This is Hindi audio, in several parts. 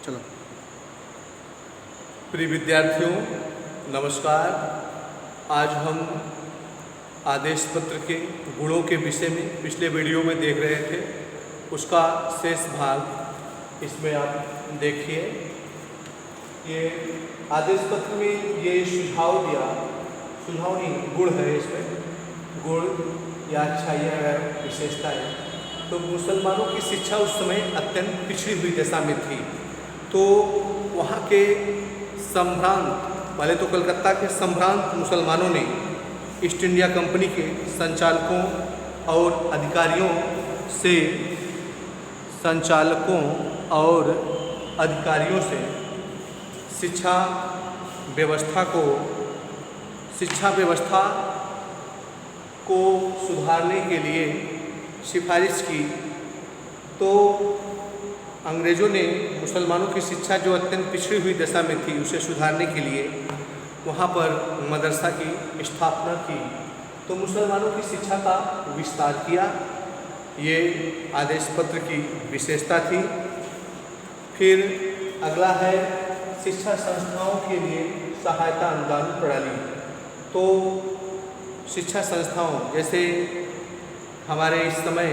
चलो। प्रिय विद्यार्थियों नमस्कार। आज हम आदेश पत्र के गुणों के विषय में पिछले वीडियो में देख रहे थे, उसका शेष भाग इसमें आप देखिए। ये आदेश पत्र में ये सुझाव दिया, सुझाव नहीं गुण है, इसमें गुण या अच्छाइयाँ या विशेषताएँ। तो मुसलमानों की शिक्षा उस समय अत्यंत पिछड़ी हुई दशा में थी, तो वहाँ के संभ्रांत, पहले तो कलकत्ता के संभ्रांत मुसलमानों ने ईस्ट इंडिया कंपनी के संचालकों और अधिकारियों से शिक्षा व्यवस्था को सुधारने के लिए सिफारिश की। तो अंग्रेज़ों ने मुसलमानों की शिक्षा जो अत्यंत पिछड़ी हुई दशा में थी उसे सुधारने के लिए वहाँ पर मदरसा की स्थापना की। तो मुसलमानों की शिक्षा का विस्तार किया, ये आदेश पत्र की विशेषता थी। फिर अगला है शिक्षा संस्थाओं के लिए सहायता अनुदान प्रणाली। तो शिक्षा संस्थाओं जैसे हमारे इस समय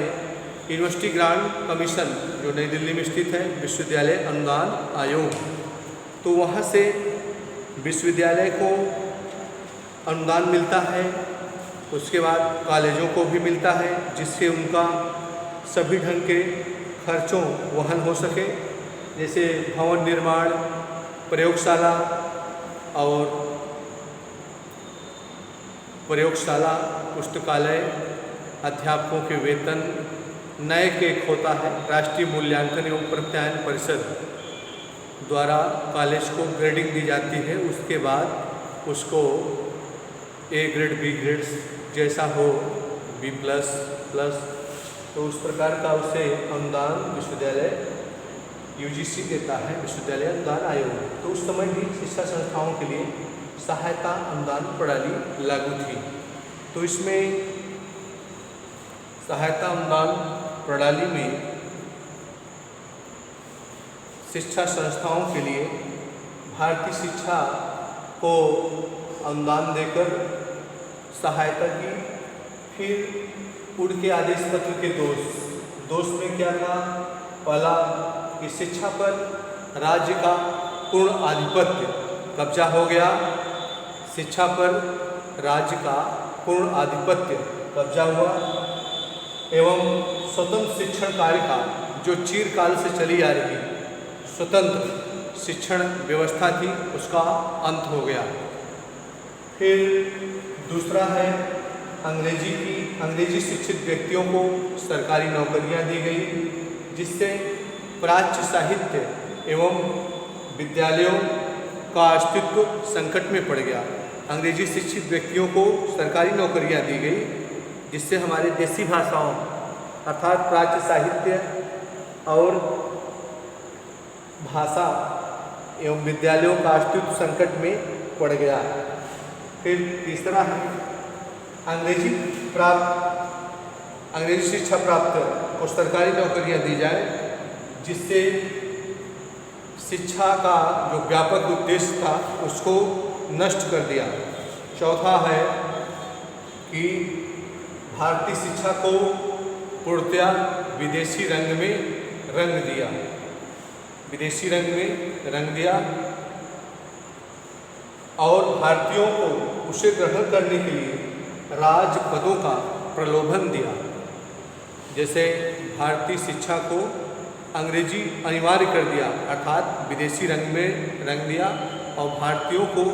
यूनिवर्सिटी ग्रांट कमीशन जो नई दिल्ली में स्थित है, विश्वविद्यालय अनुदान आयोग, तो वहाँ से विश्वविद्यालय को अनुदान मिलता है। उसके बाद कॉलेजों को भी मिलता है, जिससे उनका सभी ढंग के खर्चों वहन हो सके, जैसे भवन निर्माण, प्रयोगशाला, पुस्तकालय, अध्यापकों के वेतन, नए केक होता है। राष्ट्रीय मूल्यांकन एवं प्रत्यायन परिषद द्वारा कॉलेज को ग्रेडिंग दी जाती है, उसके बाद उसको ए ग्रेड, बी ग्रेड जैसा हो, बी प्लस, तो उस प्रकार का उसे अनुदान विश्वविद्यालय यूजीसी देता है, विश्वविद्यालय अनुदान आयोग। तो उस समय भी शिक्षा संस्थाओं के लिए सहायता अनुदान प्रणाली लागू थी। तो इसमें सहायता अनुदान प्रणाली में शिक्षा संस्थाओं के लिए भारतीय शिक्षा को अनुदान देकर सहायता की। फिर उनके आदेश पत्र के दोष में क्या था? पहला कि शिक्षा पर राज्य का पूर्ण आधिपत्य कब्जा हो गया। शिक्षा पर राज्य का पूर्ण आधिपत्य कब्जा हुआ एवं स्वतंत्र शिक्षण कार्य का जो चिरकाल से चली आ रही स्वतंत्र शिक्षण व्यवस्था थी, उसका अंत हो गया। फिर दूसरा है अंग्रेजी शिक्षित व्यक्तियों को सरकारी नौकरियां दी गई, जिससे प्राच्य साहित्य एवं विद्यालयों का अस्तित्व संकट में पड़ गया। अंग्रेजी शिक्षित व्यक्तियों को सरकारी नौकरियां दी गई, जिससे हमारे देसी भाषाओं अर्थात प्राच्य साहित्य और भाषा एवं विद्यालयों का अस्तित्व संकट में पड़ गया। फिर तीसरा है अंग्रेजी शिक्षा प्राप्त को सरकारी नौकरियां दी जाए, जिससे शिक्षा का जो व्यापक उद्देश्य था उसको नष्ट कर दिया। चौथा है कि भारतीय शिक्षा को पूर्णतया विदेशी रंग में रंग दिया और भारतीयों को उसे ग्रहण करने के लिए राज पदों का प्रलोभन दिया। जैसे भारतीय शिक्षा को अंग्रेजी अनिवार्य कर दिया, अर्थात विदेशी रंग में रंग दिया, और भारतीयों को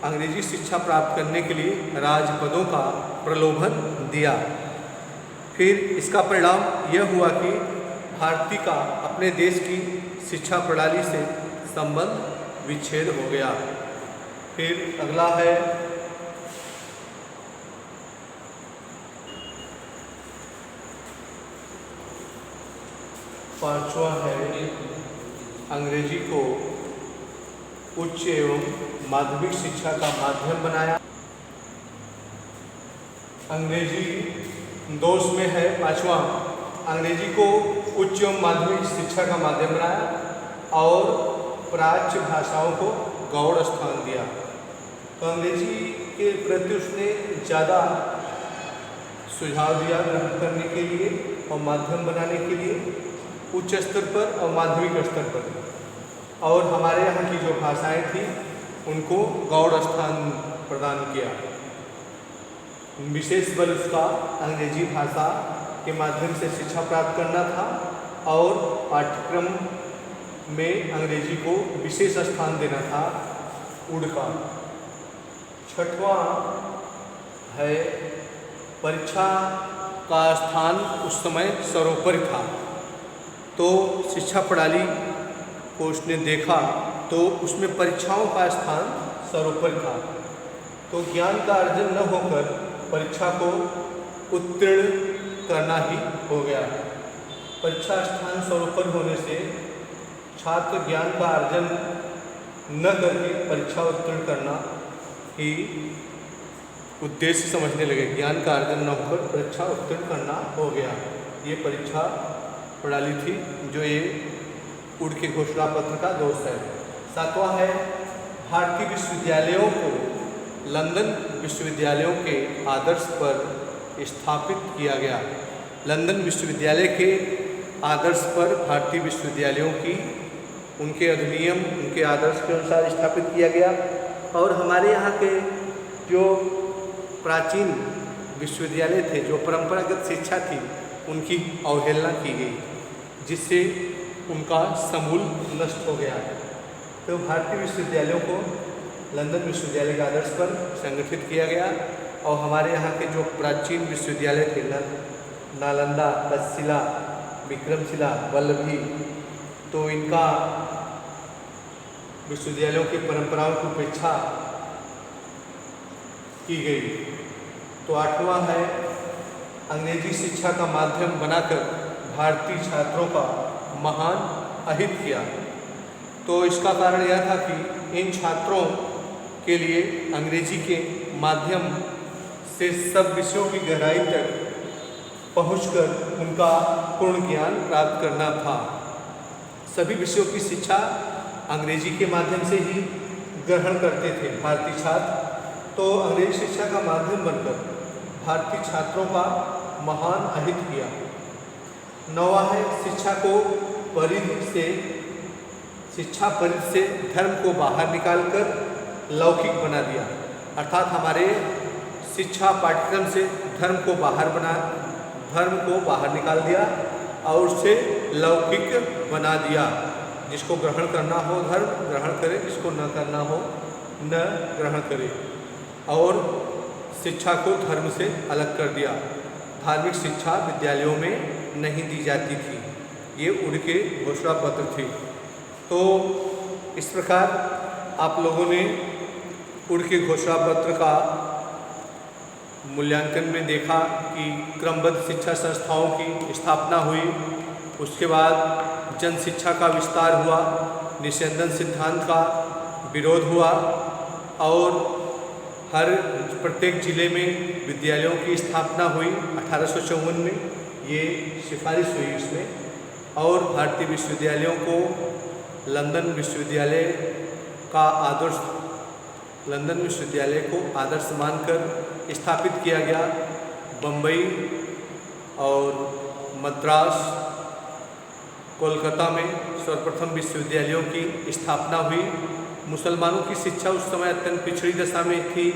अंग्रेजी शिक्षा प्राप्त करने के लिए राजपदों का प्रलोभन दिया। फिर इसका परिणाम यह हुआ कि भारतीय का अपने देश की शिक्षा प्रणाली से संबंध विच्छेद हो गया। फिर अगला है पांचवा है अंग्रेजी को उच्च एवं माध्यमिक शिक्षा का माध्यम बनाया। अंग्रेजी दोष में है पांचवा, अंग्रेजी को उच्च एवं माध्यमिक शिक्षा का माध्यम बनाया। और प्राच्य भाषाओं को गौड़ स्थान दिया। तो अंग्रेजी के प्रति उसने ज़्यादा सुझाव दिया ग्रहण करने के लिए और माध्यम बनाने के लिए उच्च स्तर पर और माध्यमिक स्तर पर, और हमारे यहाँ की जो भाषाएं थी उनको गौड़ स्थान प्रदान किया। विशेष बल उसका अंग्रेजी भाषा के माध्यम से शिक्षा प्राप्त करना था और पाठ्यक्रम में अंग्रेजी को विशेष स्थान देना था उड़ का। छठवां है परीक्षा का स्थान उस समय सर्वोपरि था। तो शिक्षा प्रणाली को उसने देखा तो उसमें परीक्षाओं का स्थान सर्वोपरि था। तो ज्ञान का अर्जन न होकर परीक्षा को उत्तीर्ण करना ही हो गया। परीक्षा स्थान सर्वोपरि होने से छात्र ज्ञान का अर्जन न करके परीक्षा उत्तीर्ण करना ही उद्देश्य समझने लगे। ज्ञान का अर्जन न होकर परीक्षा उत्तीर्ण करना हो गया। ये परीक्षा प्रणाली थी जो ये उड़ के घोषणा पत्र का दोष है। सातवां है भारतीय विश्वविद्यालयों को लंदन विश्वविद्यालयों के आदर्श पर स्थापित किया गया। लंदन विश्वविद्यालय के आदर्श पर भारतीय विश्वविद्यालयों की उनके अधिनियम उनके आदर्श के अनुसार स्थापित किया गया। और हमारे यहाँ के जो प्राचीन विश्वविद्यालय थे, जो परंपरागत शिक्षा थी, उनकी अवहेलना की गई, जिससे उनका समूल नष्ट हो गया। तो भारतीय विश्वविद्यालयों को लंदन विश्वविद्यालय के आदर्श पर संगठित किया गया और हमारे यहाँ के जो प्राचीन विश्वविद्यालय थे, नालंदा, तक्षशिला, विक्रमशिला, वल्लभी, तो इनका विश्वविद्यालयों की परंपराओं की उपेक्षा की गई। तो आठवां है अंग्रेजी शिक्षा का माध्यम बनाकर भारतीय छात्रों का महान अहित किया। तो इसका कारण यह था कि इन छात्रों के लिए अंग्रेजी के माध्यम से सब विषयों की गहराई तक पहुंचकर उनका पूर्ण ज्ञान प्राप्त करना था। सभी विषयों की शिक्षा अंग्रेजी के माध्यम से ही ग्रहण करते थे भारतीय छात्र। तो अंग्रेजी शिक्षा का माध्यम बनकर भारतीय छात्रों का महान अहित किया। नौवां है शिक्षा परिधि से धर्म को बाहर निकालकर लौकिक बना दिया। अर्थात हमारे शिक्षा पाठ्यक्रम से धर्म को बाहर निकाल दिया और उसे लौकिक बना दिया। जिसको ग्रहण करना हो धर्म ग्रहण करे, जिसको न करना हो न ग्रहण करे, और शिक्षा को धर्म से अलग कर दिया। धार्मिक शिक्षा विद्यालयों में नहीं दी जाती थी। ये उड़ के घोषणा पत्र थी। तो इस प्रकार आप लोगों ने उड़ के घोषणा पत्र का मूल्यांकन में देखा कि क्रमबद्ध शिक्षा संस्थाओं की स्थापना हुई, उसके बाद जन शिक्षा का विस्तार हुआ, निस्यंदन सिद्धांत का विरोध हुआ और प्रत्येक जिले में विद्यालयों की स्थापना हुई 1854 में। ये सिफारिश हुई इसमें, और भारतीय विश्वविद्यालयों को लंदन विश्वविद्यालय को आदर्श मानकर स्थापित किया गया। बम्बई और मद्रास, कोलकाता में सर्वप्रथम विश्वविद्यालयों की स्थापना हुई। मुसलमानों की शिक्षा उस समय अत्यंत पिछड़ी दशा में थी,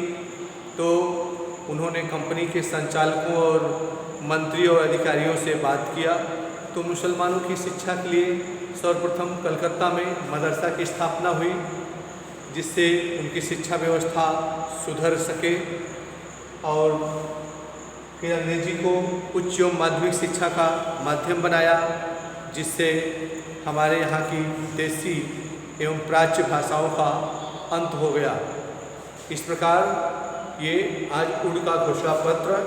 तो उन्होंने कंपनी के संचालकों और मंत्री और अधिकारियों से बात किया। तो मुसलमानों की शिक्षा के लिए सर्वप्रथम कलकत्ता में मदरसा की स्थापना हुई, जिससे उनकी शिक्षा व्यवस्था सुधर सके। और फिर अंग्रेजी को उच्च एवं माध्यमिक शिक्षा का माध्यम बनाया, जिससे हमारे यहाँ की देसी एवं प्राच्य भाषाओं का अंत हो गया। इस प्रकार ये आज उड़ का घोषणा पत्र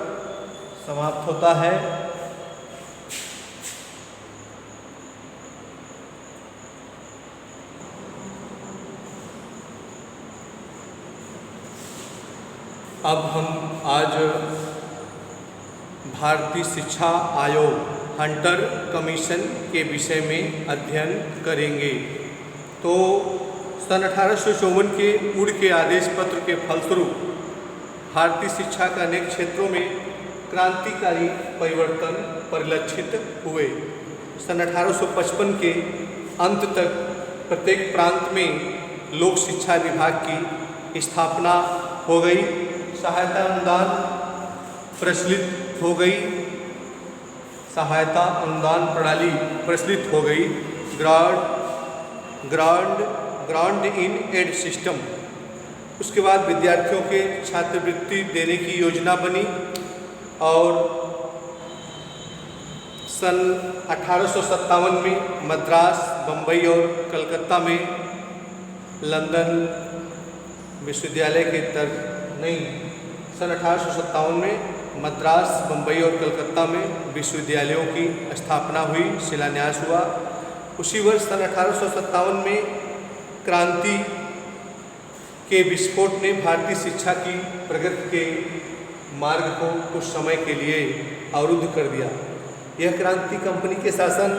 समाप्त होता है। अब हम आज भारतीय शिक्षा आयोग हंटर कमीशन के विषय में अध्ययन करेंगे। तो सन 1854 के उड़ के आदेश पत्र के फलस्वरूप भारतीय शिक्षा के अनेक क्षेत्रों में क्रांतिकारी परिवर्तन परिलक्षित हुए। सन 1855 के अंत तक प्रत्येक प्रांत में लोक शिक्षा विभाग की स्थापना हो गई, सहायता अनुदान प्रचलित हो गई, सहायता अनुदान प्रणाली प्रचलित हो गई, ग्रांड इन एड सिस्टम। उसके बाद विद्यार्थियों के छात्रवृत्ति देने की योजना बनी और सन 1857 में मद्रास, बम्बई और कलकत्ता में लंदन विश्वविद्यालय के सन 1857 में मद्रास, बम्बई और कलकत्ता में विश्वविद्यालयों की स्थापना हुई, शिलान्यास हुआ। उसी वर्ष सन 1857 में क्रांति के विस्फोट ने भारतीय शिक्षा की प्रगति के मार्ग को कुछ समय के लिए अवरुद्ध कर दिया। यह क्रांति कंपनी के शासन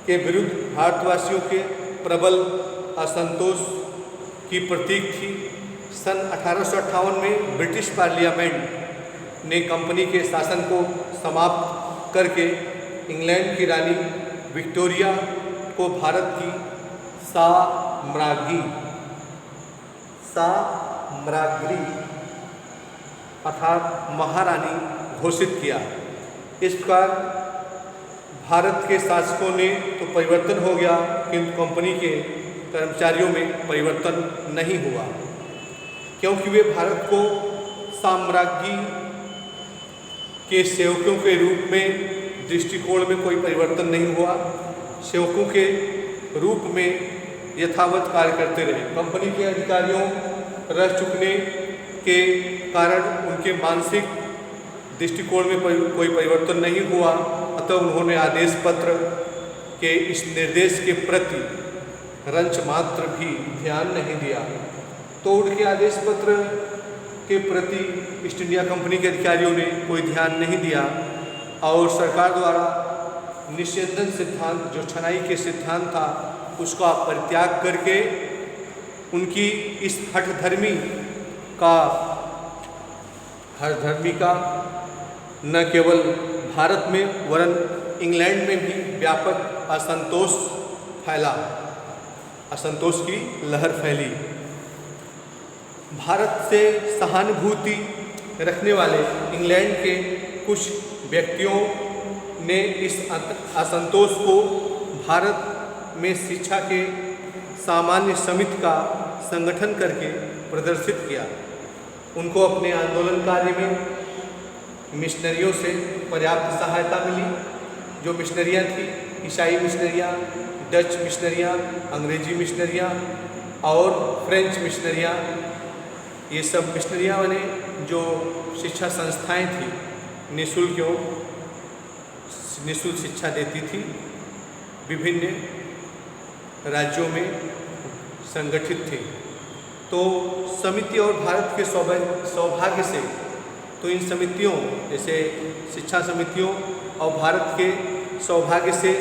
के विरुद्ध भारतवासियों के प्रबल असंतोष की प्रतीक थी। सन 1858 में ब्रिटिश पार्लियामेंट ने कंपनी के शासन को समाप्त करके इंग्लैंड की रानी विक्टोरिया को भारत की साम्राज्ञी अर्थात महारानी घोषित किया। इस प्रकार भारत के शासकों ने तो परिवर्तन हो गया, किंतु कंपनी के कर्मचारियों में परिवर्तन नहीं हुआ, क्योंकि वे भारत को साम्राज्ञी के सेवकों के रूप में दृष्टिकोण में कोई परिवर्तन नहीं हुआ। सेवकों के रूप में यथावत कार्य करते रहे। कंपनी के अधिकारियों रह चुकने के कारण उनके मानसिक दृष्टिकोण में कोई परिवर्तन नहीं हुआ, अतः उन्होंने आदेश पत्र के इस निर्देश के प्रति रंच मात्र भी ध्यान नहीं दिया। तो उनके आदेश पत्र के प्रति ईस्ट इंडिया कंपनी के अधिकारियों ने कोई ध्यान नहीं दिया और सरकार द्वारा निषेधन सिद्धांत, जो छनाई के सिद्धांत था, उसका परित्याग करके उनकी इस हठधर्मी का न केवल भारत में वरन इंग्लैंड में भी व्यापक असंतोष की लहर फैली। भारत से सहानुभूति रखने वाले इंग्लैंड के कुछ व्यक्तियों ने इस असंतोष को भारत में शिक्षा के सामान्य समिति का संगठन करके प्रदर्शित किया। उनको अपने आंदोलन कार्य में मिशनरियों से पर्याप्त सहायता मिली। जो मिशनरियाँ थी, ईसाई मिशनरियाँ, डच मिशनरियाँ, अंग्रेजी मिशनरियाँ और फ्रेंच मिशनरियाँ, ये सब मिशनरियाँ ने जो शिक्षा संस्थाएं थी निःशुल्क शिक्षा देती थी, विभिन्न राज्यों में संगठित थी। तो समिति और भारत के सौभाग्य से तो इन समितियों जैसे शिक्षा समितियों और भारत के सौभाग्य से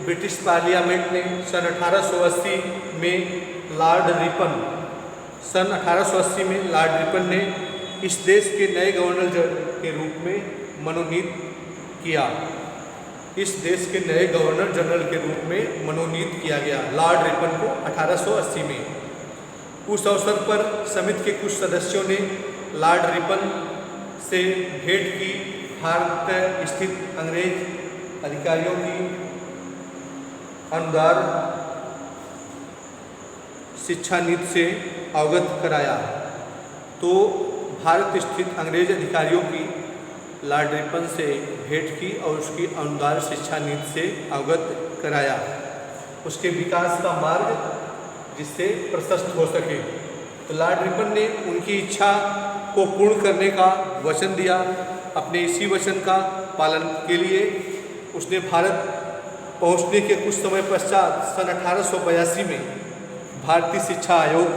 ब्रिटिश पार्लियामेंट ने सन 1880 में लॉर्ड रिपन ने इस देश के नए गवर्नर के रूप में मनोनीत किया। इस देश के नए गवर्नर जनरल के रूप में मनोनीत किया गया लॉर्ड रिपन को 1880 में। उस अवसर पर समिति के कुछ सदस्यों ने लॉर्ड रिपन से भेंट की, भारत स्थित अंग्रेज अधिकारियों की अनुदार शिक्षा नीति से अवगत कराया। तो भारत स्थित अंग्रेज अधिकारियों की लॉर्ड रिपन से भेंट की और उसकी अनुदार शिक्षा नीति से अवगत कराया, उसके विकास का मार्ग जिससे प्रशस्त हो सके। तो लॉर्ड रिपन ने उनकी इच्छा को पूर्ण करने का वचन दिया। अपने इसी वचन का पालन के लिए उसने भारत पहुंचने के कुछ समय पश्चात सन 1882 में भारतीय शिक्षा आयोग,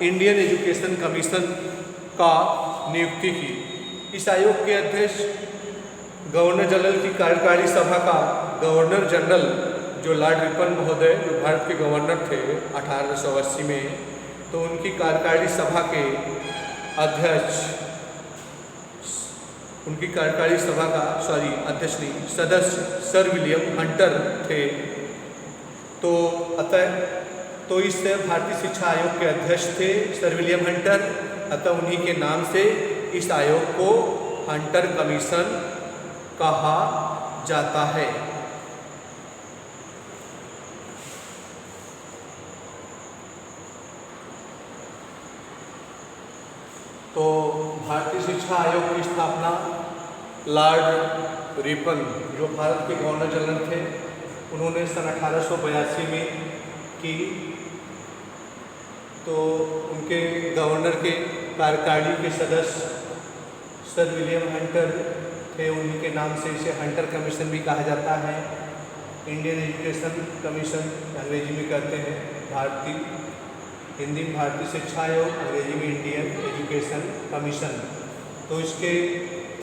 इंडियन एजुकेशन कमीशन का नियुक्ति की। इस आयोग के अध्यक्ष गवर्नर जनरल की कार्यकारी सभा का गवर्नर जनरल जो लॉर्ड रिपन महोदय जो भारत के गवर्नर थे 1880 में, तो उनकी कार्यकारिणी सभा के अध्यक्ष, उनकी कार्यकारिणी सभा का अध्यक्ष नहीं, सदस्य सर विलियम हंटर थे। तो इस भारतीय शिक्षा आयोग के अध्यक्ष थे सर विलियम हंटर, अतः उन्हीं के नाम से इस आयोग को हंटर कमीशन कहा जाता है। तो भारतीय शिक्षा आयोग की स्थापना लॉर्ड रिपन जो भारत के गवर्नर जनरल थे, उन्होंने सन 1882 में की। तो उनके गवर्नर के कार्यकारिणी के सदस्य सर विलियम हंटर थे, उन्हीं के नाम से इसे हंटर कमीशन भी कहा जाता है। इंडियन एजुकेशन कमीशन अंग्रेजी में कहते हैं, हिंदी में भारतीय शिक्षा आयोग, अंग्रेजी में इंडियन एजुकेशन कमीशन। तो इसके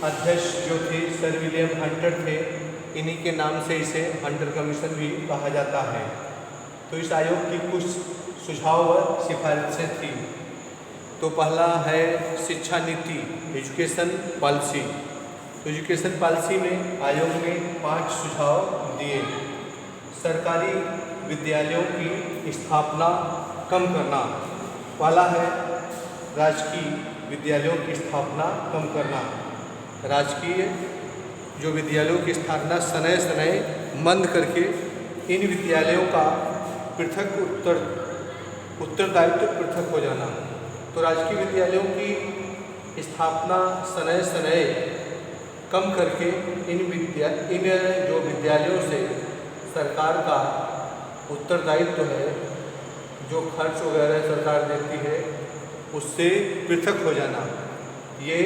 अध्यक्ष जो थे सर विलियम हंटर थे, इन्हीं के नाम से इसे हंटर कमीशन भी कहा जाता है। तो इस आयोग की कुछ सुझाव व सिफारिशें थी। तो पहला है शिक्षा नीति, एजुकेशन पॉलिसी। तो एजुकेशन पॉलिसी में आयोग ने 5 सुझाव दिए। सरकारी विद्यालयों की स्थापना कम करना, पहला है राजकीय विद्यालयों की स्थापना कम करना। राजकीय जो विद्यालयों की स्थापना सनय सनय मंद करके इन विद्यालयों का पृथक उत्तरदायित्व पृथक हो जाना। तो राजकीय विद्यालयों की स्थापना सनय सनय कम करके इन जो विद्यालयों से सरकार का उत्तरदायित्व है, जो खर्च वगैरह सरकार देती है, उससे पृथक हो जाना, ये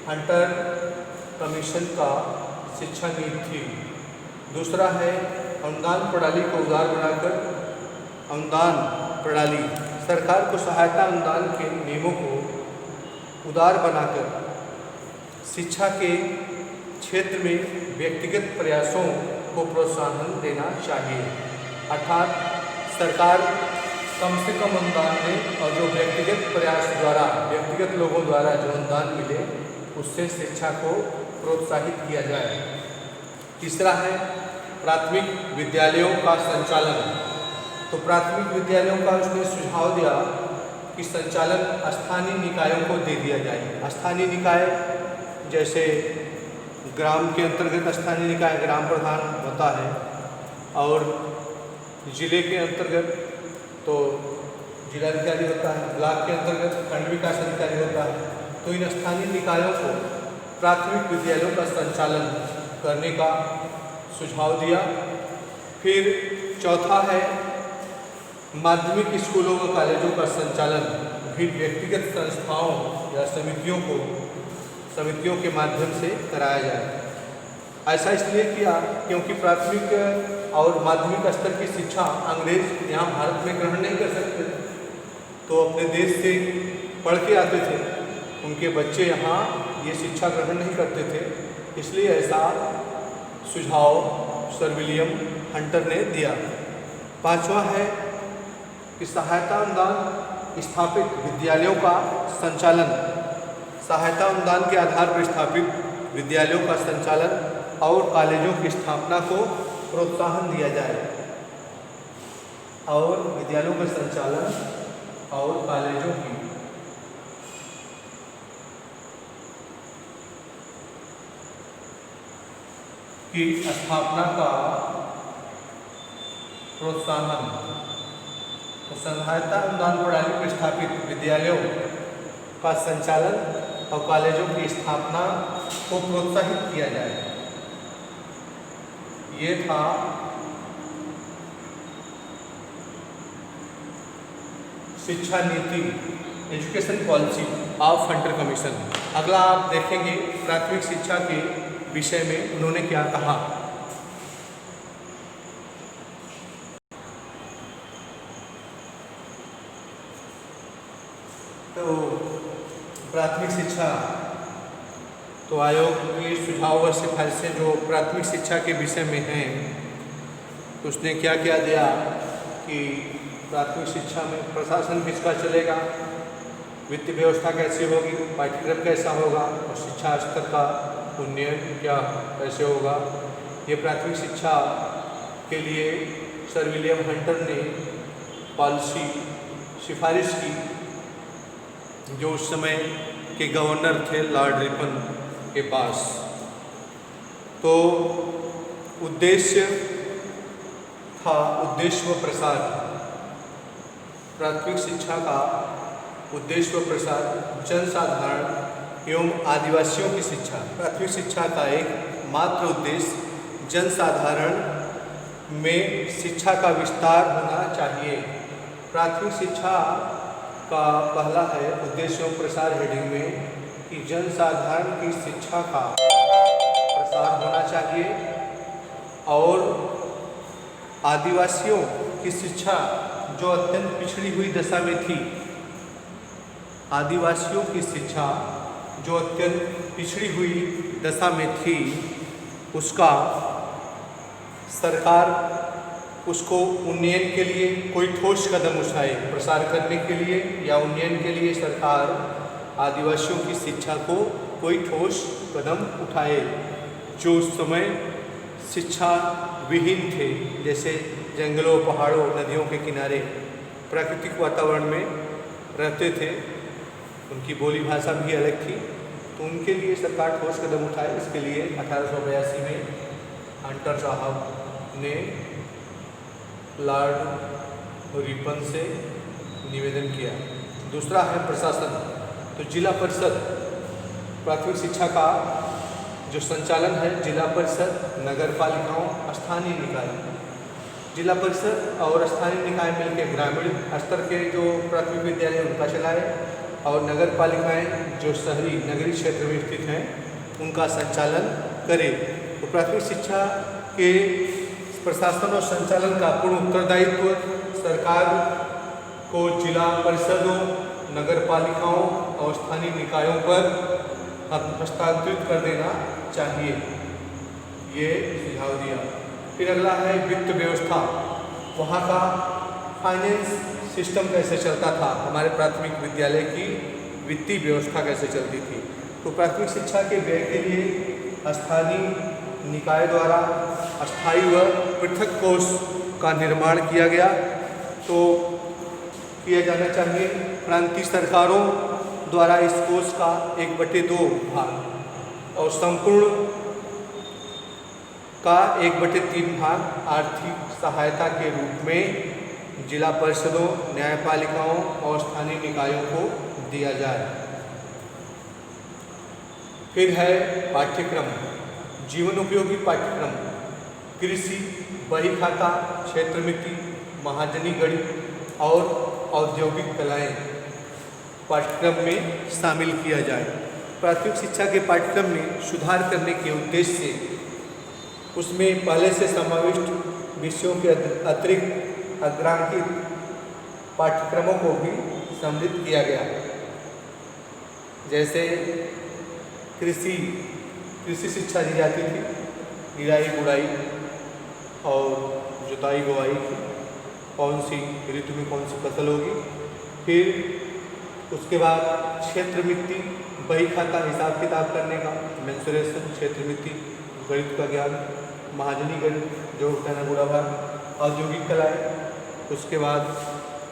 हंटर कमीशन का शिक्षा नीति थी। दूसरा है अनुदान प्रणाली को उदार बनाकर, अनुदान प्रणाली सरकार को सहायता अनुदान के नियमों को उदार बनाकर शिक्षा के क्षेत्र में व्यक्तिगत प्रयासों को प्रोत्साहन देना चाहिए। अर्थात सरकार कम से कम अनुदान दे और जो व्यक्तिगत प्रयास द्वारा, व्यक्तिगत लोगों द्वारा जो अनुदान मिले, उससे शिक्षा को प्रोत्साहित किया जाए। तीसरा है प्राथमिक विद्यालयों का संचालन। तो प्राथमिक विद्यालयों का उसने सुझाव दिया कि संचालन स्थानीय निकायों को दे दिया जाए। स्थानीय निकाय जैसे ग्राम के अंतर्गत स्थानीय निकाय ग्राम प्रधान होता है, और जिले के अंतर्गत तो जिलाधिकारी होता है, ब्लॉक के अंतर्गत खंड विकास अधिकारी होता है। तो इन स्थानीय निकायों को प्राथमिक विद्यालयों का संचालन करने का सुझाव दिया। फिर चौथा है माध्यमिक स्कूलों व कॉलेजों का संचालन भी व्यक्तिगत संस्थाओं या समितियों के माध्यम से कराया जाए। ऐसा इसलिए किया क्योंकि प्राथमिक और माध्यमिक स्तर की शिक्षा अंग्रेज यहाँ भारत में ग्रहण नहीं कर सकते, तो अपने देश से पढ़ के आते थे, उनके बच्चे यहाँ ये शिक्षा ग्रहण नहीं करते थे। इसलिए ऐसा सुझाव सर विलियम हंटर ने दिया। पांचवा है कि सहायता अनुदान स्थापित विद्यालयों का संचालन, सहायता अनुदान के आधार पर स्थापित विद्यालयों का संचालन और कॉलेजों की स्थापना को प्रोत्साहन दिया जाए। और विद्यालयों का संचालन और कॉलेजों की स्थापना का प्रोत्साहन। तो सहायता अनुदान प्रणाली पर स्थापित विद्यालयों का संचालन और कॉलेजों की स्थापना को प्रोत्साहित किया जाए। ये था शिक्षा नीति, education policy of Hunter commission. अगला आप देखेंगे प्राथमिक शिक्षा के विषय में उन्होंने क्या कहा। तो प्राथमिक शिक्षा, तो आयोग के सुझाव व सिफारिशें जो प्राथमिक शिक्षा के विषय में हैं, तो उसने क्या क्या दिया कि प्राथमिक शिक्षा में प्रशासन किसका चलेगा, वित्तीय व्यवस्था कैसी होगी, पाठ्यक्रम कैसा होगा और शिक्षा स्तर का उन्नयन क्या कैसे होगा। ये प्राथमिक शिक्षा के लिए सर विलियम हंटर ने पॉलिसी सिफारिश की, जो उस समय के गवर्नर थे लॉर्ड रिपन के पास। तो उद्देश्य था उद्देश्य व प्रसार। प्राथमिक शिक्षा का उद्देश्य व प्रसार जनसाधारण एवं आदिवासियों की शिक्षा। प्राथमिक शिक्षा का एक मात्र उद्देश्य जनसाधारण में शिक्षा का विस्तार होना चाहिए। प्राथमिक शिक्षा का पहला है उद्देश्य एवं प्रसार हेडिंग में कि जनसाधारण की शिक्षा का प्रसार होना चाहिए और आदिवासियों की शिक्षा जो अत्यंत पिछड़ी हुई दशा में थी, आदिवासियों की शिक्षा जो अत्यंत पिछड़ी हुई दशा में थी, उसका सरकार उसको उन्नयन के लिए कोई ठोस कदम उठाए। प्रसार करने के लिए या उन्नयन के लिए सरकार आदिवासियों की शिक्षा को कोई ठोस कदम उठाए जो उस समय शिक्षा विहीन थे, जैसे जंगलों, पहाड़ों, नदियों के किनारे प्राकृतिक वातावरण में रहते थे, उनकी बोली भाषा भी अलग थी, तो उनके लिए सरकार ठोस कदम उठाए। इसके लिए 1882 में हंटर साहब ने लॉर्ड रिपन से निवेदन किया। दूसरा है प्रशासन। तो जिला परिषद प्राथमिक शिक्षा का जो संचालन है, जिला परिषद, नगर पालिकाओं, स्थानीय निकाय। जिला परिषद और स्थानीय निकाय मिलकर ग्रामीण स्तर के जो प्राथमिक विद्यालय उनका चलाए और नगर पालिकाएँ जो शहरी नगरीय क्षेत्र में स्थित हैं उनका संचालन करें। तो प्राथमिक शिक्षा के प्रशासन और संचालन का पूर्ण उत्तरदायित्व सरकार को जिला परिषदों, नगर पालिकाओं और स्थानीय निकायों पर हस्तांतरित कर देना चाहिए, ये सुझाव दिया। फिर अगला है वित्त व्यवस्था। वहाँ का फाइनेंस सिस्टम कैसे चलता था, हमारे प्राथमिक विद्यालय की वित्तीय व्यवस्था कैसे चलती थी। तो प्राथमिक शिक्षा के व्यय के लिए स्थानीय निकाय द्वारा अस्थायी व पृथक कोष का निर्माण किया गया, तो किया जाना चाहिए। प्रांतीय सरकारों द्वारा इस कोष का 1/2 भाग और संपूर्ण का 1/3 भाग आर्थिक सहायता के रूप में जिला परिषदों, न्यायपालिकाओं और स्थानीय निकायों को दिया जाए। फिर है पाठ्यक्रम, जीवन उपयोगी पाठ्यक्रम, कृषि, बही खाता, क्षेत्र मिति, महाजनी गणित और औद्योगिक कलाएं पाठ्यक्रम में शामिल किया जाए। प्राथमिक शिक्षा के पाठ्यक्रम में सुधार करने के उद्देश्य से उसमें पहले से समाविष्ट विषयों के अतिरिक्त अग्रांकित पाठ्यक्रमों को भी सम्मिलित किया गया। जैसे कृषि शिक्षा दी जाती थी, निराई गुड़ाई और जुताई बुआई, कौन सी ऋतु में कौन सी फसल होगी। फिर उसके बाद क्षेत्र मिति, बही खाता, हिसाब किताब करने का, मेंसुरेशन, क्षेत्र मिति, गणित का ज्ञान, महाजनी गणित जो होता है ना गुणा भाग, औद्योगिक कलाएँ। उसके बाद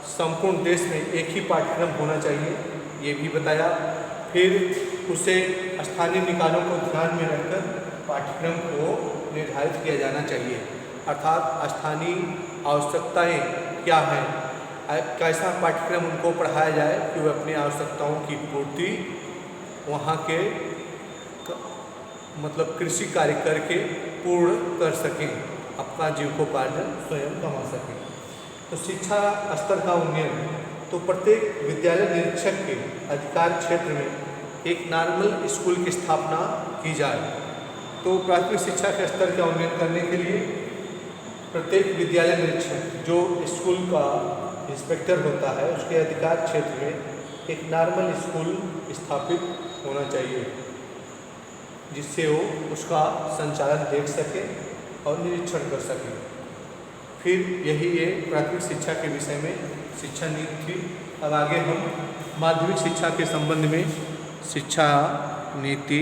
संपूर्ण देश में एक ही पाठ्यक्रम होना चाहिए, ये भी बताया। फिर उसे स्थानीय निकायों को ध्यान में रखकर पाठ्यक्रम को निर्धारित किया जाना चाहिए, अर्थात स्थानीय आवश्यकताएं क्या हैं, कैसा पाठ्यक्रम उनको पढ़ाया जाए कि वे अपनी आवश्यकताओं की पूर्ति वहाँ के मतलब कृषि कार्य करके पूर्ण कर सकें, अपना जीविकोपार्जन स्वयं कमा सकें। तो शिक्षा स्तर का उन्नयन, तो प्रत्येक विद्यालय निरीक्षक के अधिकार क्षेत्र में एक नॉर्मल स्कूल की स्थापना की जाए। तो प्राथमिक शिक्षा के स्तर का उन्नयन करने के लिए प्रत्येक विद्यालय निरीक्षक जो स्कूल का इंस्पेक्टर होता है, उसके अधिकार क्षेत्र में एक नॉर्मल स्कूल स्थापित होना चाहिए, जिससे वो उसका संचालन देख सके और निरीक्षण कर सके। फिर यही ये प्राथमिक शिक्षा के विषय में शिक्षा नीति थी। अब आगे हम माध्यमिक शिक्षा के संबंध में शिक्षा नीति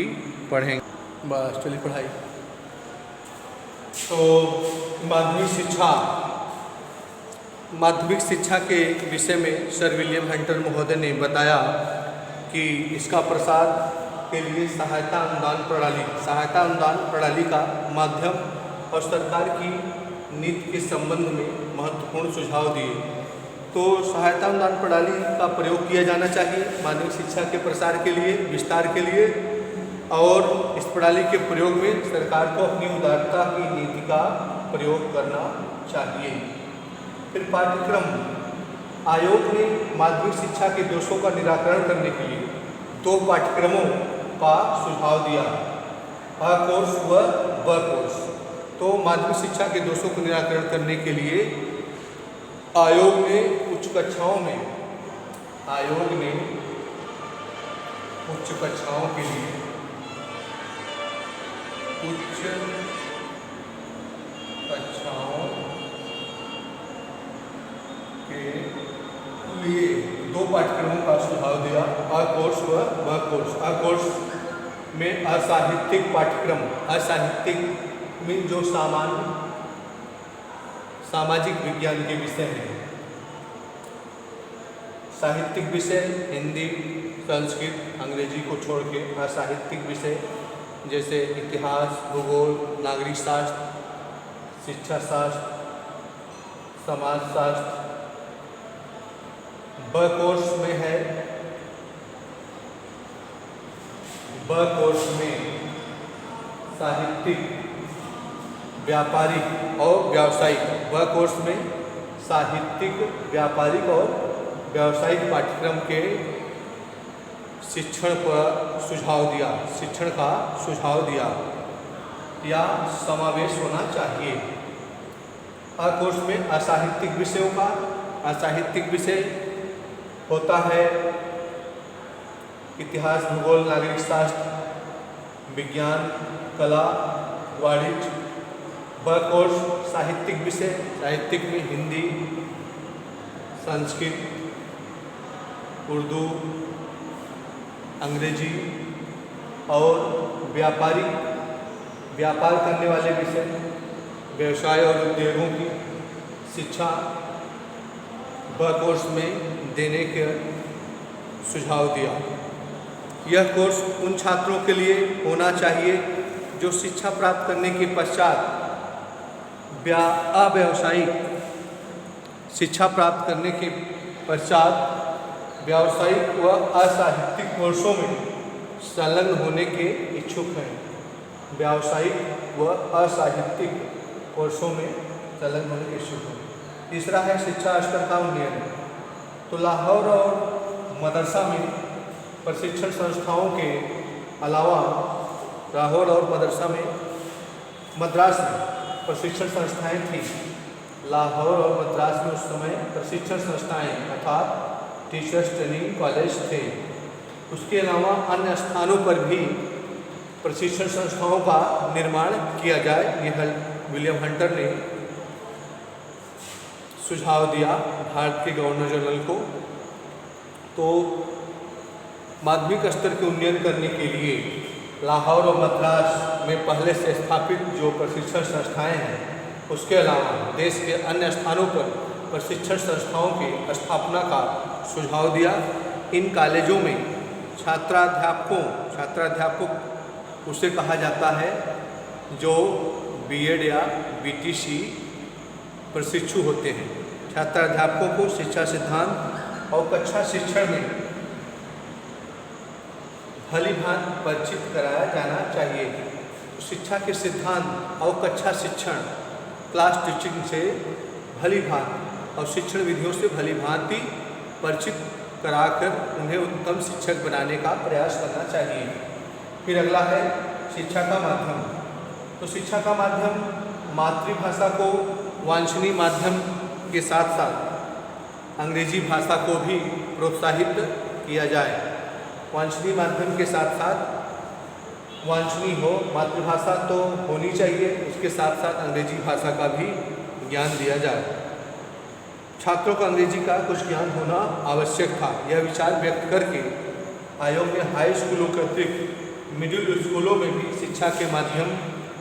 पढ़ेंगे। बस चलिए पढ़ाई। तो माध्यमिक शिक्षा के विषय में सर विलियम हंटर महोदय ने बताया कि इसका प्रसार के लिए सहायता अनुदान प्रणाली का माध्यम और सरकार की नीति के संबंध में महत्वपूर्ण सुझाव दिए। तो सहायता अनुदान प्रणाली का प्रयोग किया जाना चाहिए माध्यमिक शिक्षा के प्रसार के लिए, विस्तार के लिए, और इस प्रणाली के प्रयोग में सरकार को अपनी उदारता की नीति का प्रयोग करना चाहिए। फिर पाठ्यक्रम आयोग ने माध्यमिक शिक्षा के दोषों का निराकरण करने के लिए 2 पाठ्यक्रमों का सुझाव दिया, अ कोर्स व ब कोर्स। तो माध्यमिक शिक्षा के दोषों को निराकरण करने के लिए आयोग ने उच्च कक्षाओं के लिए के लिए 2 पाठ्यक्रमों का सुझाव दिया, अ कोर्स व ब कोर्स। अ कोर्स में असाहित्यिक पाठ्यक्रम, असाहित्यिक में जो सामाजिक विज्ञान के विषय हैं, साहित्यिक विषय हिंदी, संस्कृत, अंग्रेजी को छोड़ के असाहित्यिक विषय जैसे इतिहास, भूगोल, नागरिक शास्त्र, शिक्षा शास्त्र, समाज शास्त्र। ब कोर्स में है, ब कोर्स में साहित्यिक, व्यापारिक और व्यावसायिक। ब कोर्स में साहित्यिक, व्यापारिक और व्यावसायिक पाठ्यक्रम के शिक्षण का सुझाव दिया या समावेश होना चाहिए। अ कोर्स में असाहित्यिक विषयों का, असाहित्यिक विषय होता है इतिहास, भूगोल, नागरिक शास्त्र, विज्ञान, कला, वाणिज्य। ब कोर्स साहित्यिक विषय, साहित्यिक में हिंदी, संस्कृत, उर्दू, अंग्रेजी और व्यापार करने वाले विषय, व्यवसाय और उद्योगों की शिक्षा ब कोर्स में देने के सुझाव दिया। यह कोर्स उन छात्रों के लिए होना चाहिए जो शिक्षा प्राप्त करने के पश्चात अव्यावसायिक शिक्षा प्राप्त करने के पश्चात व्यावसायिक व असाहित्यिक कोर्सों में संलग्न होने के इच्छुक हैं। व्यावसायिक व असाहित्यिक कोर्सों में संलग्न होने के इच्छुक हैं। तीसरा है शिक्षा स्तर का उन्नयन। तो लाहौर और मदरसा में प्रशिक्षण संस्थाओं के अलावा लाहौर और मद्रास में प्रशिक्षण संस्थाएं थी। लाहौर और मद्रास में उस समय प्रशिक्षण संस्थाएं अर्थात टीचर्स ट्रेनिंग कॉलेज थे। उसके अलावा अन्य स्थानों पर भी प्रशिक्षण संस्थाओं का निर्माण किया जाए, यह विलियम हंटर ने सुझाव दिया भारत के गवर्नर जनरल को। तो माध्यमिक स्तर के उन्नयन करने के लिए लाहौर और मद्रास में पहले से स्थापित जो प्रशिक्षण संस्थाएं हैं, उसके अलावा देश के अन्य स्थानों पर प्रशिक्षण संस्थाओं की स्थापना का सुझाव दिया। इन कॉलेजों में छात्राध्यापक उसे कहा जाता है जो बीएड या बीटीसी प्रशिक्षु होते हैं। छात्राध्यापकों को शिक्षा सिद्धांत और कक्षा शिक्षण में भलीभांति परिचित कराया जाना चाहिए। शिक्षा के सिद्धांत और कक्षा शिक्षण क्लास टीचिंग से भलीभांति और शिक्षण विधियों से भलीभांति परिचित कराकर उन्हें उत्तम शिक्षक बनाने का प्रयास करना चाहिए। फिर अगला है शिक्षा का माध्यम। तो शिक्षा का माध्यम मातृभाषा को वांछनीय माध्यम के साथ साथ अंग्रेजी भाषा को भी प्रोत्साहित किया जाए। वांछनीय माध्यम के साथ साथ वांछनीय हो, मातृभाषा तो होनी चाहिए, उसके साथ साथ अंग्रेजी भाषा का भी ज्ञान दिया जाए। छात्रों को अंग्रेजी का कुछ ज्ञान होना आवश्यक था। यह विचार व्यक्त करके आयोग ने हाई स्कूलों के अतिरिक्त मिडिल स्कूलों में भी शिक्षा के माध्यम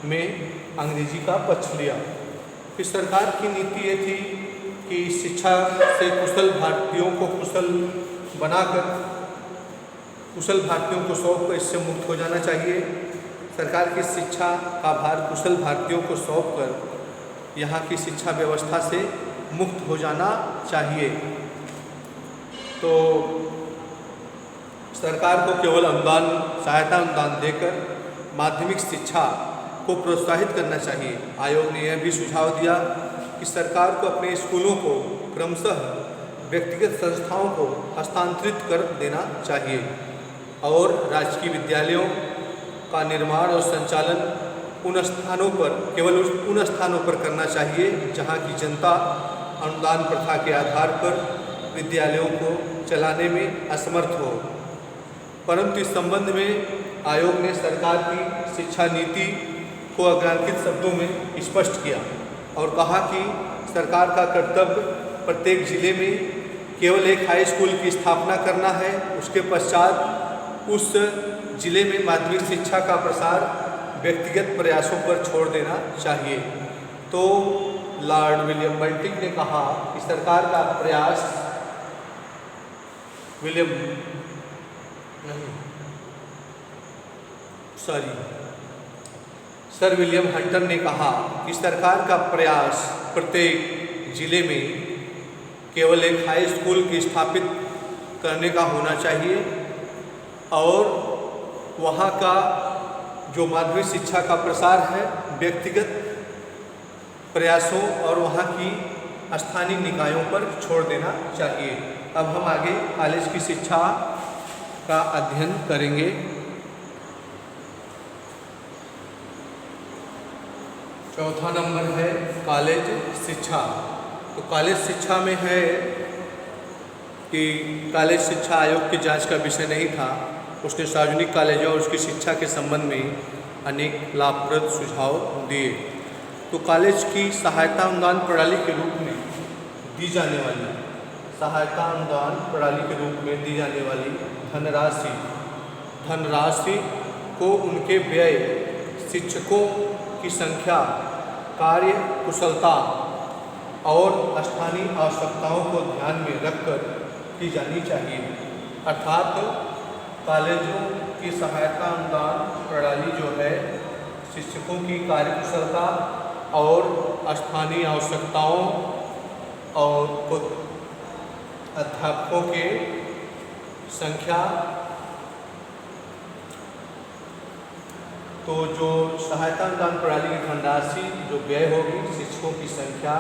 में अंग्रेजी का पक्ष लिया। इस सरकार की नीति ये थी कि शिक्षा से कुशल भारतीयों को कुशल बनाकर कुशल भारतीयों को सौंप कर इससे मुक्त हो जाना चाहिए। सरकार की शिक्षा का भार कुशल भारतीयों को सौंप कर यहाँ की शिक्षा व्यवस्था से मुक्त हो जाना चाहिए। तो सरकार को केवल अनुदान सहायता अनुदान देकर माध्यमिक शिक्षा को प्रोत्साहित करना चाहिए। आयोग ने यह भी सुझाव दिया कि सरकार को अपने स्कूलों को क्रमशः व्यक्तिगत संस्थाओं को हस्तांतरित कर देना चाहिए और राजकीय विद्यालयों का निर्माण और संचालन उन स्थानों पर करना चाहिए जहां की जनता अनुदान प्रथा के आधार पर विद्यालयों को चलाने में असमर्थ हो। परंतु इस संबंध में आयोग ने सरकार की शिक्षा नीति को अग्रांकित शब्दों में स्पष्ट किया और कहा कि सरकार का कर्तव्य प्रत्येक जिले में केवल एक हाई स्कूल की स्थापना करना है। उसके पश्चात उस जिले में माध्यमिक शिक्षा का प्रसार व्यक्तिगत प्रयासों पर छोड़ देना चाहिए। तो लॉर्ड विलियम बेंटिक ने कहा कि सरकार का प्रयास सर विलियम हंटर ने कहा कि सरकार का प्रयास प्रत्येक जिले में केवल एक हाई स्कूल की स्थापित करने का होना चाहिए और वहाँ का जो माध्यमिक शिक्षा का प्रसार है व्यक्तिगत प्रयासों और वहाँ की स्थानीय निकायों पर छोड़ देना चाहिए। अब हम आगे कॉलेज की शिक्षा का अध्ययन करेंगे। चौथा नंबर है कॉलेज शिक्षा। तो कॉलेज शिक्षा में है कि कॉलेज शिक्षा आयोग की जांच का विषय नहीं था। उसने सार्वजनिक कॉलेजों और उसकी शिक्षा के संबंध में अनेक लाभप्रद सुझाव दिए। तो कॉलेज की सहायता अनुदान प्रणाली के रूप में दी जाने वाली धनराशि को उनके व्यय, शिक्षकों की संख्या, कार्य कुशलता और स्थानीय आवश्यकताओं को ध्यान में रखकर की जानी चाहिए। अर्थात कॉलेजों की सहायता अनुदान प्रणाली जो है शिक्षकों की कार्यकुशलता और स्थानीय आवश्यकताओं और अध्यापकों के संख्या, तो जो सहायता अनुदान प्रणाली की धनराशि जो व्यय होगी, शिक्षकों की संख्या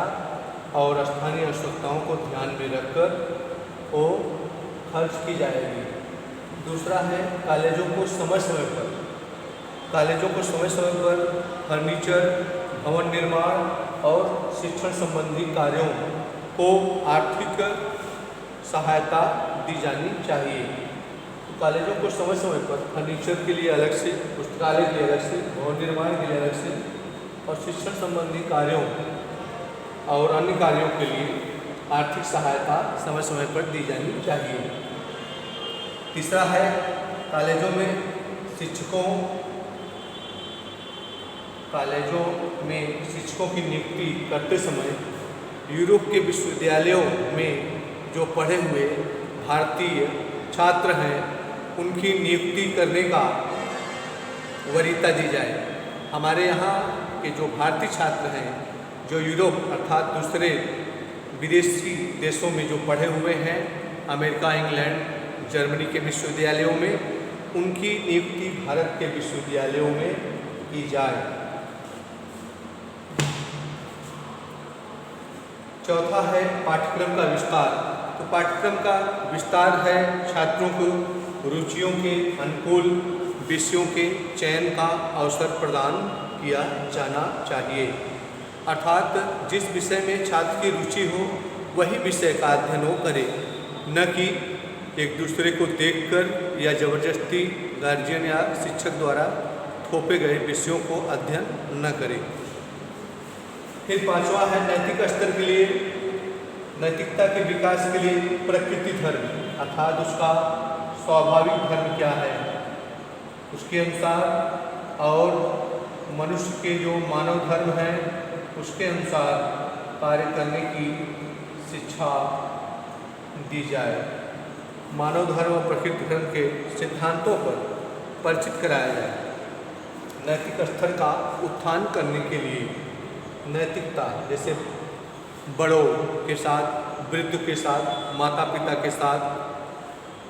और स्थानीय आवश्यकताओं को ध्यान में रखकर वो खर्च की जाएगी। दूसरा है कॉलेजों को समय समय पर फर्नीचर, भवन निर्माण और शिक्षण संबंधी कार्यों को आर्थिक सहायता दी जानी चाहिए। तो कॉलेजों को समय समय पर फर्नीचर के लिए अलग से, पुस्तकालय के लिए अलग से, भवन निर्माण के लिए अलग से और शिक्षण संबंधी कार्यों और अन्य कार्यों के लिए आर्थिक सहायता समय समय पर दी जानी चाहिए। तीसरा है कॉलेजों में शिक्षकों की नियुक्ति करते समय यूरोप के विश्वविद्यालयों में जो पढ़े हुए भारतीय छात्र हैं उनकी नियुक्ति करने का वरीयता दी जाए। हमारे यहाँ के जो भारतीय छात्र हैं जो यूरोप अर्थात दूसरे विदेशी देशों में जो पढ़े हुए हैं, अमेरिका, इंग्लैंड, जर्मनी के विश्वविद्यालयों में, उनकी नियुक्ति भारत के विश्वविद्यालयों में की जाए। चौथा है पाठ्यक्रम का विस्तार। तो पाठ्यक्रम का विस्तार है छात्रों को रुचियों के अनुकूल विषयों के चयन का अवसर प्रदान किया जाना चाहिए। अर्थात जिस विषय में छात्र की रुचि हो वही विषय का अध्ययन वो करे, न कि एक दूसरे को देखकर या जबरदस्ती गार्जियन या शिक्षक द्वारा थोपे गए विषयों को अध्ययन न करे। फिर पांचवा है नैतिक स्तर के लिए, नैतिकता के विकास के लिए प्रकृति धर्म, अर्थात उसका स्वाभाविक धर्म क्या है उसके अनुसार, और मनुष्य के जो मानव धर्म है उसके अनुसार कार्य करने की शिक्षा दी जाए। मानव धर्म और प्रकृति धर्म के सिद्धांतों पर परिचित कराया जाए। नैतिक स्तर का उत्थान करने के लिए नैतिकता, जैसे बड़ों के साथ, वृद्ध के साथ, माता पिता के साथ,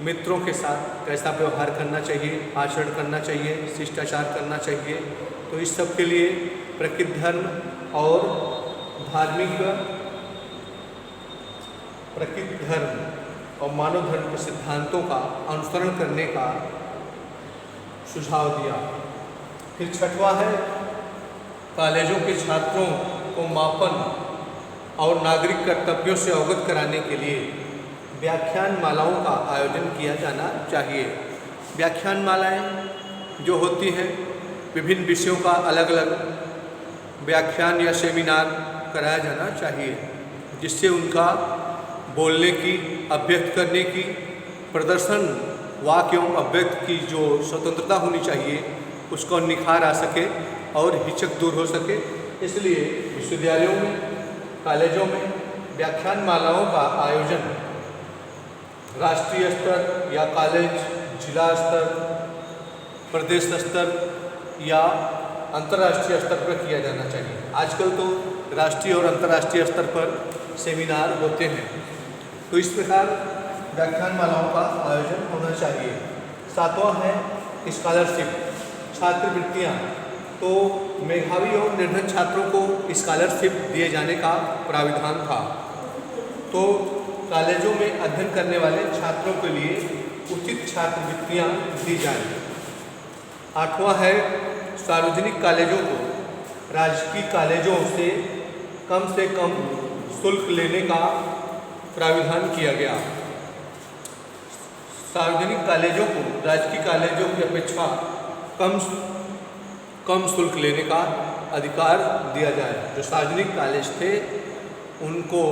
मित्रों के साथ कैसा व्यवहार करना चाहिए, आचरण करना चाहिए, शिष्टाचार करना चाहिए, तो इस सब के लिए प्रकृति धर्म और धार्मिक प्रकृति धर्म और मानव धर्म के सिद्धांतों का अनुसरण करने का सुझाव दिया। फिर छठवां है कॉलेजों के छात्रों को मापन और नागरिक कर्तव्यों से अवगत कराने के लिए व्याख्यान मालाओं का आयोजन किया जाना चाहिए। व्याख्यान मालाएँ जो होती हैं विभिन्न विषयों का अलग अलग व्याख्यान या सेमिनार कराया जाना चाहिए, जिससे उनका बोलने की, अभिव्यक्त करने की, प्रदर्शन, वाक्य एवं अभिव्यक्त की जो स्वतंत्रता होनी चाहिए उसको निखार आ सके और हिचक दूर हो सके। इसलिए विश्वविद्यालयों में, कॉलेजों में व्याख्यान मालाओं का आयोजन राष्ट्रीय स्तर या कॉलेज, जिला स्तर, प्रदेश स्तर या अंतर्राष्ट्रीय स्तर पर किया जाना चाहिए। आजकल तो राष्ट्रीय और अंतर्राष्ट्रीय स्तर पर सेमिनार होते हैं, तो इस प्रकार व्याख्यान मालाओं का आयोजन होना चाहिए। सातवां है स्कॉलरशिप, छात्रवृत्तियाँ। तो मेधावी और निर्धन छात्रों को स्कॉलरशिप दिए जाने का प्राविधान था, तो कॉलेजों में अध्ययन करने वाले छात्रों के लिए उचित छात्रवृत्तियाँ दी जाएं। आठवां है सार्वजनिक कॉलेजों को राजकीय कॉलेजों से कम शुल्क लेने का प्राविधान किया गया। सार्वजनिक कॉलेजों को राजकीय कॉलेजों की अपेक्षा कम शुल्क लेने का अधिकार दिया जाए। जो सार्वजनिक कॉलेज थे उनको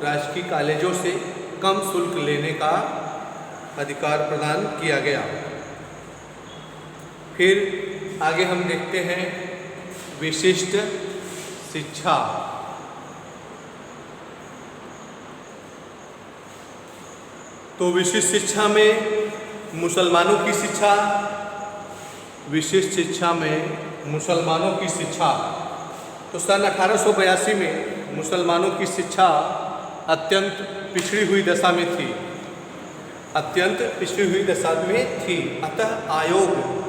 राजकीय कॉलेजों से कम शुल्क लेने का अधिकार प्रदान किया गया। फिर आगे हम देखते हैं विशिष्ट शिक्षा। तो विशिष्ट शिक्षा में मुसलमानों की शिक्षा, विशिष्ट शिक्षा में मुसलमानों की शिक्षा। तो सन 1882 में मुसलमानों की शिक्षा अत्यंत पिछड़ी हुई दशा में थी, अत्यंत पिछड़ी हुई दशा में थी। अतः आयोग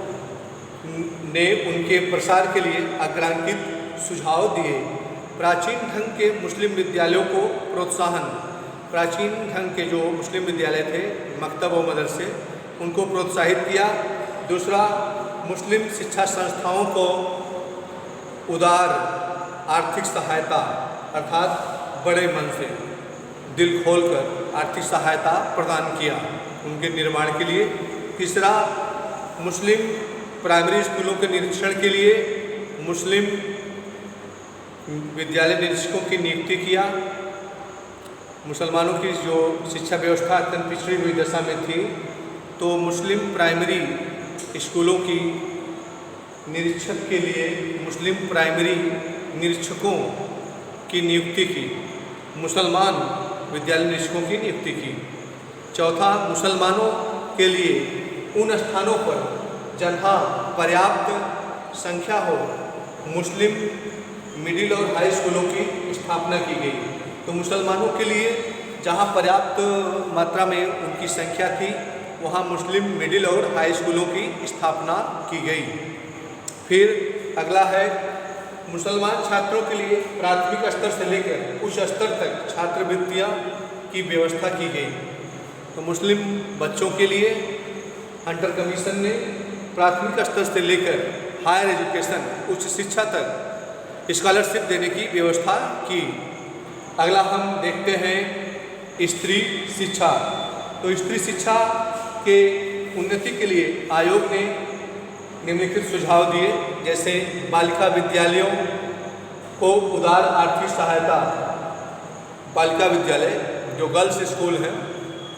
ने उनके प्रसार के लिए अग्रांकित सुझाव दिए। प्राचीन ढंग के मुस्लिम विद्यालयों को प्रोत्साहन, प्राचीन ढंग के जो मुस्लिम विद्यालय थे, मकतब और मदरसे, उनको प्रोत्साहित किया। दूसरा, मुस्लिम शिक्षा संस्थाओं को उदार आर्थिक सहायता, अर्थात बड़े मन से, दिल खोलकर आर्थिक सहायता प्रदान किया उनके निर्माण के लिए। तीसरा, मुस्लिम प्राइमरी स्कूलों के निरीक्षण के लिए मुस्लिम विद्यालय निरीक्षकों की नियुक्ति किया। मुसलमानों की जो शिक्षा व्यवस्था अत्यंत पिछड़ी हुई दशा में थी, तो मुस्लिम प्राइमरी स्कूलों की निरीक्षक के लिए मुस्लिम प्राइमरी निरीक्षकों की नियुक्ति की, मुसलमान विद्यालय निरीक्षकों की नियुक्ति की। चौथा, मुसलमानों के लिए उन स्थानों पर जहाँ पर्याप्त संख्या हो मुस्लिम मिडिल और हाई स्कूलों की स्थापना की गई। तो मुसलमानों के लिए जहाँ पर्याप्त मात्रा में उनकी संख्या थी वहाँ मुस्लिम मिडिल और हाई स्कूलों की स्थापना की गई। फिर अगला है मुसलमान छात्रों के लिए प्राथमिक स्तर से लेकर उच्च स्तर तक छात्रवृत्तियाँ की व्यवस्था की गई। तो मुस्लिम बच्चों के लिए हंटर कमीशन ने प्राथमिक स्तर से लेकर हायर एजुकेशन, उच्च शिक्षा तक स्कॉलरशिप देने की व्यवस्था की। अगला हम देखते हैं स्त्री शिक्षा। तो स्त्री शिक्षा के उन्नति के लिए आयोग ने निम्नलिखित सुझाव दिए, जैसे बालिका विद्यालयों को उदार आर्थिक सहायता, बालिका विद्यालय जो गर्ल्स स्कूल हैं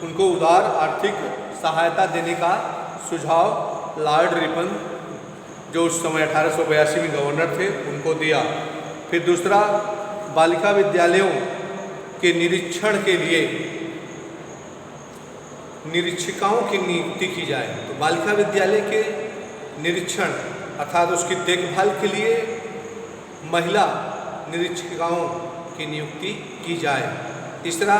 उनको उदार आर्थिक सहायता देने का सुझाव लॉर्ड रिपन जो उस समय 1882 में गवर्नर थे उनको दिया। फिर दूसरा, बालिका विद्यालयों के निरीक्षण के लिए निरीक्षिकाओं की नियुक्ति की जाए। तो बालिका विद्यालय के निरीक्षण अर्थात उसकी देखभाल के लिए महिला निरीक्षिकाओं की नियुक्ति की जाए। तीसरा,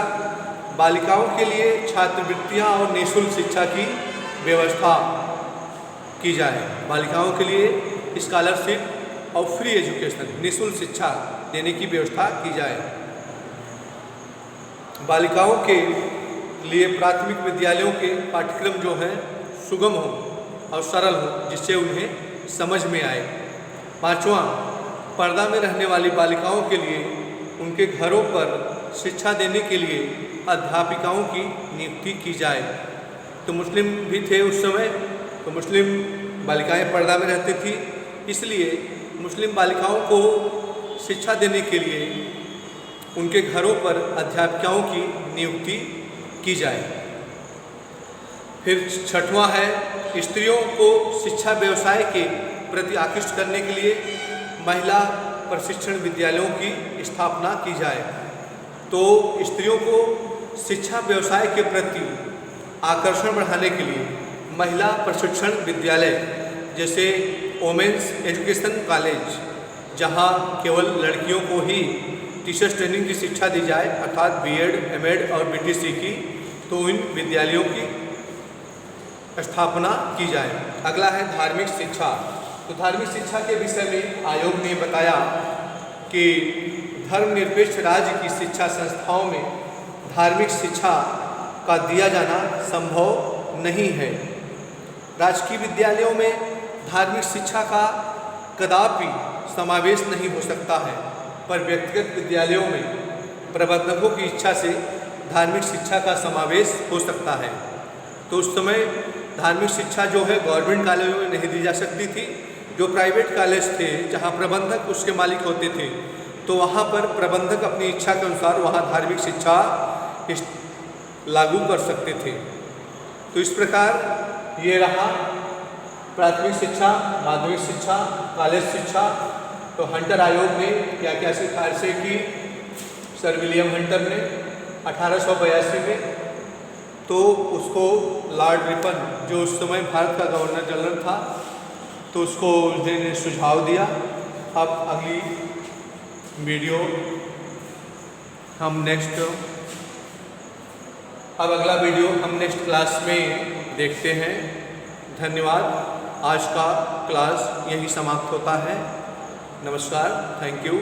बालिकाओं के लिए छात्रवृत्तियां और निःशुल्क शिक्षा की व्यवस्था की जाए। बालिकाओं के लिए स्कॉलरशिप और फ्री एजुकेशन, निःशुल्क शिक्षा देने की व्यवस्था की जाए। बालिकाओं के लिए प्राथमिक विद्यालयों के पाठ्यक्रम जो हैं सुगम हो और सरल हो, जिससे उन्हें समझ में आए। पांचवा, पर्दा में रहने वाली बालिकाओं के लिए उनके घरों पर शिक्षा देने के लिए अध्यापिकाओं की नियुक्ति की जाए। तो मुस्लिम भी थे उस समय, तो मुस्लिम बालिकाएं पर्दा में रहती थी, इसलिए मुस्लिम बालिकाओं को शिक्षा देने के लिए उनके घरों पर अध्यापिकाओं की नियुक्ति की जाए। फिर छठवां है, स्त्रियों को शिक्षा व्यवसाय के प्रति आकृष्ट करने के लिए महिला प्रशिक्षण विद्यालयों की स्थापना की जाए। तो स्त्रियों को शिक्षा व्यवसाय के प्रति आकर्षण बढ़ाने के लिए महिला प्रशिक्षण विद्यालय जैसे वोमेंस एजुकेशन कॉलेज, जहां केवल लड़कियों को ही टीचर्स ट्रेनिंग की शिक्षा दी जाए अर्थात बीएड, एमएड और बीटीसी की, तो इन विद्यालयों की स्थापना की जाए। अगला है धार्मिक शिक्षा। तो धार्मिक शिक्षा के विषय में आयोग ने बताया कि धर्मनिरपेक्ष राज्य की शिक्षा संस्थाओं में धार्मिक शिक्षा का दिया जाना संभव नहीं है। राजकीय विद्यालयों में धार्मिक शिक्षा का कदापि समावेश नहीं हो सकता है, पर व्यक्तिगत विद्यालयों में प्रबंधकों की इच्छा से धार्मिक शिक्षा का समावेश हो सकता है। तो उस समय धार्मिक शिक्षा जो है गवर्नमेंट कॉलेजों में नहीं दी जा सकती थी। जो प्राइवेट कॉलेज थे जहाँ प्रबंधक उसके मालिक होते थे, तो वहाँ पर प्रबंधक अपनी इच्छा के अनुसार वहाँ धार्मिक शिक्षा लागू कर सकते थे। तो इस प्रकार ये रहा प्राथमिक शिक्षा, माध्यमिक शिक्षा, कॉलेज शिक्षा। तो हंटर आयोग ने क्या क्या सिफारिशें से की, सर विलियम हंटर ने 1882 में, तो उसको लॉर्ड रिपन जो उस समय भारत का गवर्नर जनरल था, तो उसको उसने सुझाव दिया। अब अगली वीडियो हम अगला वीडियो हम नेक्स्ट क्लास में देखते हैं। धन्यवाद। आज का क्लास यहीं समाप्त होता है। नमस्कार, थैंक यू।